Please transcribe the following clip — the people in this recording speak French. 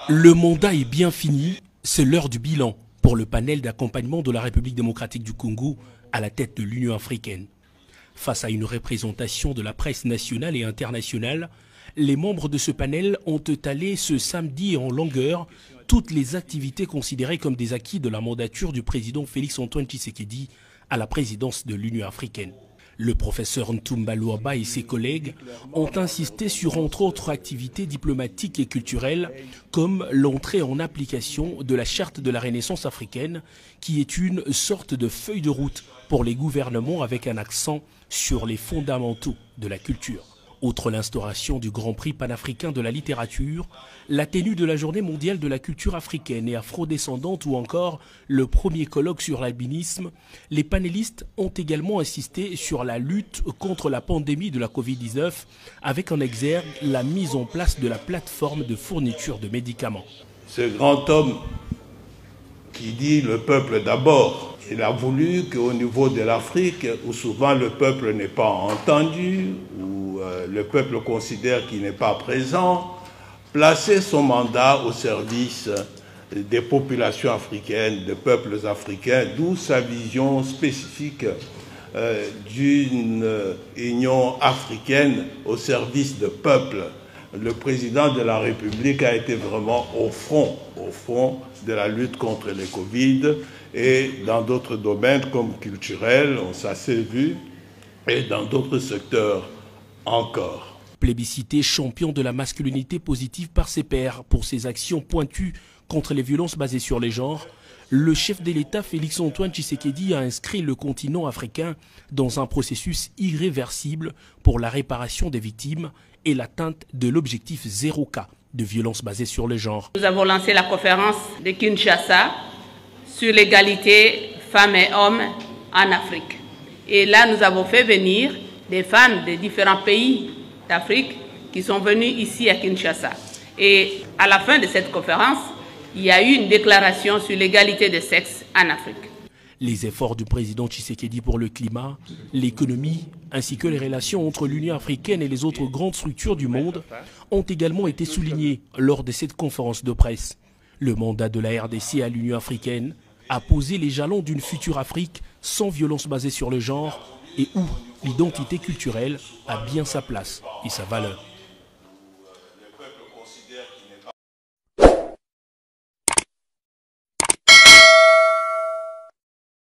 Le mandat est bien fini, c'est l'heure du bilan pour le panel d'accompagnement de la République démocratique du Congo à la tête de l'Union africaine. Face à une représentation de la presse nationale et internationale, les membres de ce panel ont étalé ce samedi en longueur toutes les activités considérées comme des acquis de la mandature du président Félix-Antoine Tshisekedi à la présidence de l'Union africaine. Le professeur Ntumba Luaba et ses collègues ont insisté sur entre autres activités diplomatiques et culturelles comme l'entrée en application de la charte de la Renaissance africaine qui est une sorte de feuille de route pour les gouvernements avec un accent sur les fondamentaux de la culture. Outre l'instauration du Grand Prix panafricain de la littérature, la tenue de la Journée mondiale de la culture africaine et afrodescendante ou encore le premier colloque sur l'albinisme, les panélistes ont également insisté sur la lutte contre la pandémie de la Covid-19 avec en exergue la mise en place de la plateforme de fourniture de médicaments. Ce grand homme qui dit le peuple d'abord, il a voulu qu'au niveau de l'Afrique, où souvent le peuple n'est pas entendu, où le peuple considère qu'il n'est pas présent, placer son mandat au service des populations africaines, des peuples africains, d'où sa vision spécifique d'une union africaine au service de peuples. Le président de la République a été vraiment au front de la lutte contre les Covid et dans d'autres domaines comme culturel, ça s'est vu, et dans d'autres secteurs encore. Plébiscité champion de la masculinité positive par ses pairs pour ses actions pointues contre les violences basées sur les genres, le chef de l'État Félix-Antoine Tshisekedi a inscrit le continent africain dans un processus irréversible pour la réparation des victimes et l'atteinte de l'objectif 0 cas de violences basées sur le genre. Nous avons lancé la conférence de Kinshasa sur l'égalité femmes et hommes en Afrique. Et là, nous avons fait venir des femmes de différents pays d'Afrique qui sont venues ici à Kinshasa. Et à la fin de cette conférence, il y a eu une déclaration sur l'égalité des sexes en Afrique. Les efforts du président Tshisekedi pour le climat, l'économie, ainsi que les relations entre l'Union africaine et les autres grandes structures du monde ont également été soulignés lors de cette conférence de presse. Le mandat de la RDC à l'Union africaine a posé les jalons d'une future Afrique sans violence basée sur le genre et où l'identité culturelle a bien sa place et sa valeur.